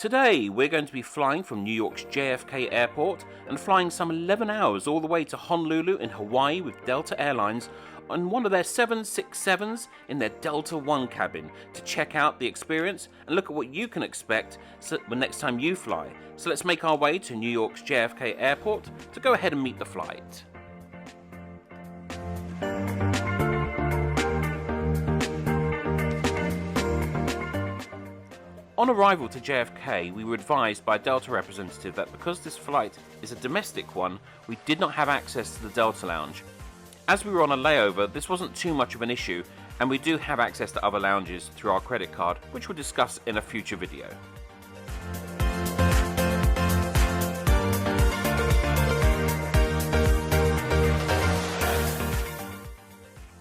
Today we're going to be flying from New York's JFK Airport and flying some 11 hours all the way to Honolulu in Hawaii with Delta Airlines on one of their 767s in their Delta One cabin to check out the experience and look at what you can expect the next time you fly. So let's make our way to New York's JFK Airport to go ahead and meet the flight. On arrival to JFK, we were advised by a Delta representative that because this flight is a domestic one, we did not have access to the Delta Lounge. As we were on a layover, this wasn't too much of an issue, and we do have access to other lounges through our credit card, which we'll discuss in a future video.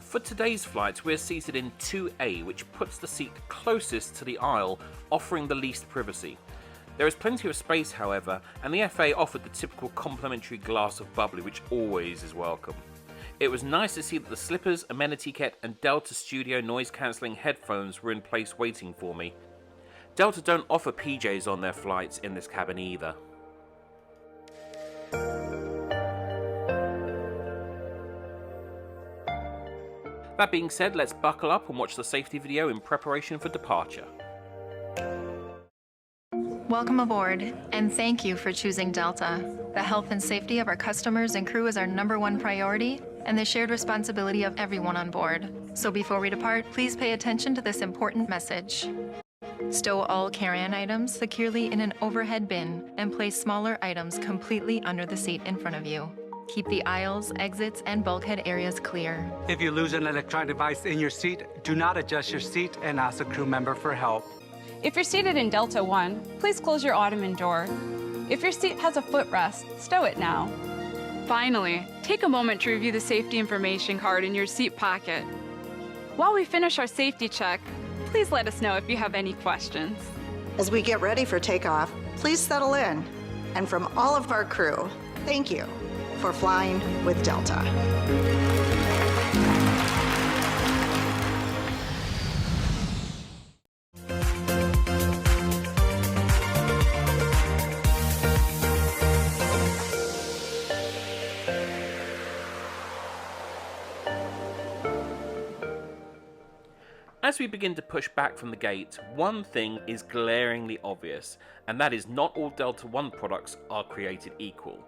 For today's flight, we're seated in 2A, which puts the seat closest to the aisle, offering the least privacy. There is plenty of space, however, and the FA offered the typical complimentary glass of bubbly, which always is welcome. It was nice to see that the slippers, amenity kit, and Delta Studio noise-cancelling headphones were in place waiting for me. Delta don't offer PJs on their flights in this cabin either. That being said, let's buckle up and watch the safety video in preparation for departure. Welcome aboard, and thank you for choosing Delta. The health and safety of our customers and crew is our #1 priority, and the shared responsibility of everyone on board. So before we depart, please pay attention to this important message. Stow all carry-on items securely in an overhead bin and place smaller items completely under the seat in front of you. Keep the aisles, exits, and bulkhead areas clear. If you lose an electronic device in your seat, do not adjust your seat and ask a crew member for help. If you're seated in Delta One, please close your ottoman door. If your seat has a footrest, stow it now. Finally, take a moment to review the safety information card in your seat pocket. While we finish our safety check, please let us know if you have any questions. As we get ready for takeoff, please settle in. And from all of our crew, thank you for flying with Delta. As we begin to push back from the gate, one thing is glaringly obvious, and that is not all Delta One products are created equal.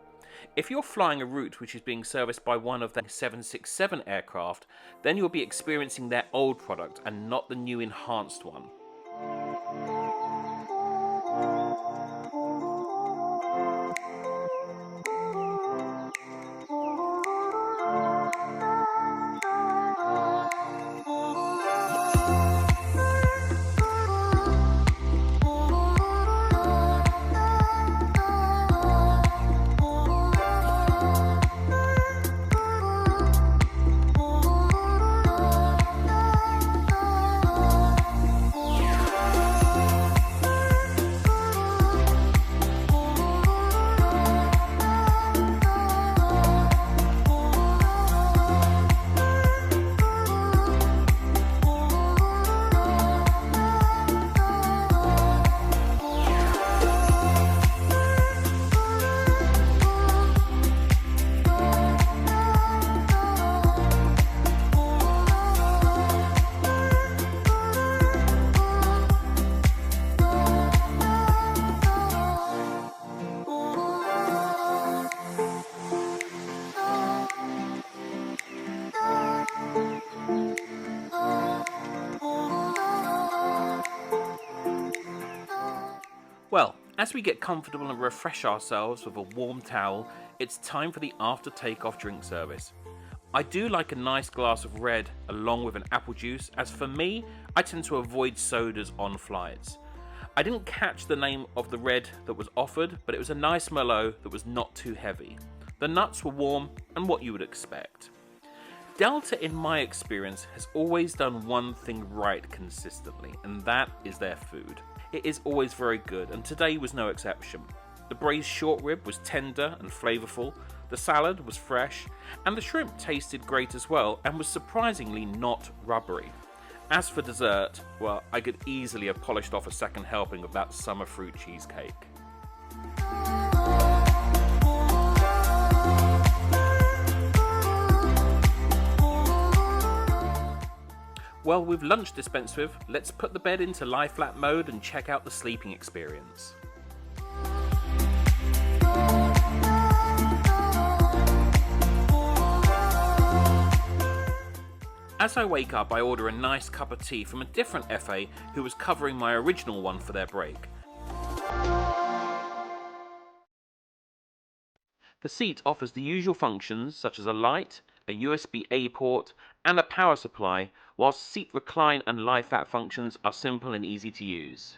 If you're flying a route which is being serviced by one of the 767 aircraft, then you'll be experiencing their old product and not the new enhanced one. Well, as we get comfortable and refresh ourselves with a warm towel, it's time for the after takeoff drink service. I do like a nice glass of red along with an apple juice, as for me, I tend to avoid sodas on flights. I didn't catch the name of the red that was offered, but it was a nice Merlot that was not too heavy. The nuts were warm and what you would expect. Delta, in my experience, has always done one thing right consistently, and that is their food. It is always very good, and today was no exception. The braised short rib was tender and flavourful, the salad was fresh, and the shrimp tasted great as well and was surprisingly not rubbery. As for dessert, well, I could easily have polished off a second helping of that summer fruit cheesecake. Well, with lunch dispensed with, let's put the bed into lie flat mode and check out the sleeping experience. As I wake up, I order a nice cup of tea from a different FA who was covering my original one for their break. The seat offers the usual functions such as a light, a USB-A port, and a power supply, whilst seat recline and lie flat functions are simple and easy to use.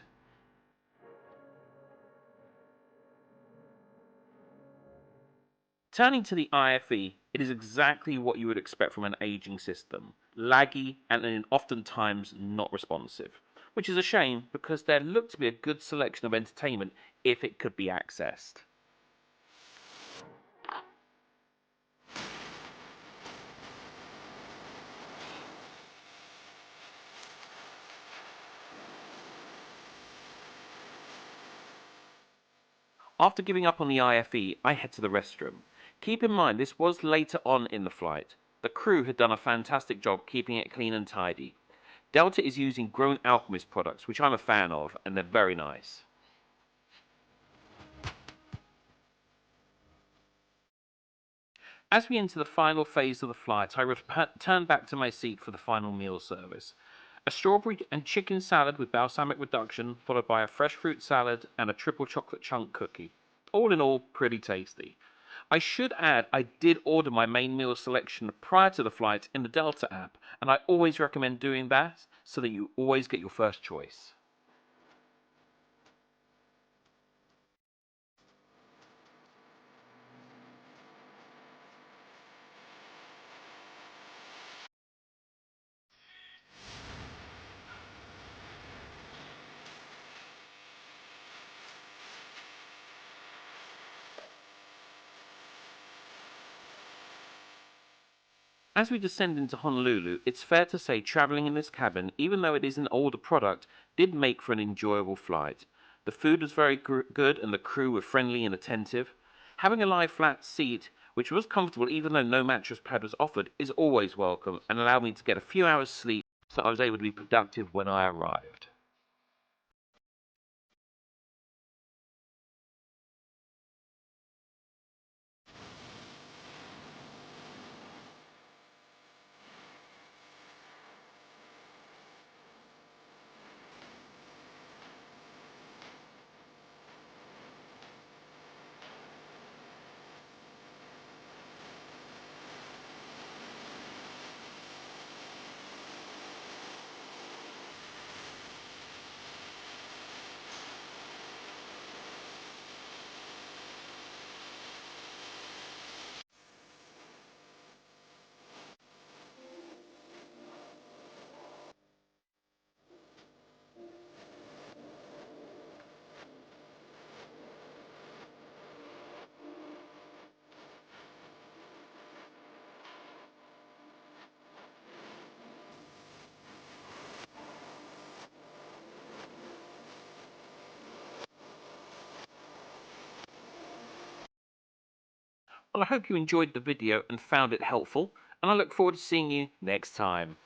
Turning to the IFE, it is exactly what you would expect from an aging system, laggy and oftentimes not responsive, which is a shame because there looked to be a good selection of entertainment if it could be accessed. After giving up on the IFE, I head to the restroom. Keep in mind this was later on in the flight. The crew had done a fantastic job keeping it clean and tidy. Delta is using Grown Alchemist products, which I'm a fan of, and they're very nice. As we enter the final phase of the flight, I return back to my seat for the final meal service. A strawberry and chicken salad with balsamic reduction, followed by a fresh fruit salad and a triple chocolate chunk cookie. All in all, pretty tasty. I should add I did order my main meal selection prior to the flight in the Delta app, and I always recommend doing that so that you always get your first choice. As we descend into Honolulu, it's fair to say traveling in this cabin, even though it is an older product, did make for an enjoyable flight. The food was very good and the crew were friendly and attentive. Having a lie flat seat, which was comfortable even though no mattress pad was offered, is always welcome and allowed me to get a few hours sleep so I was able to be productive when I arrived. Well, I hope you enjoyed the video and found it helpful, and I look forward to seeing you next time.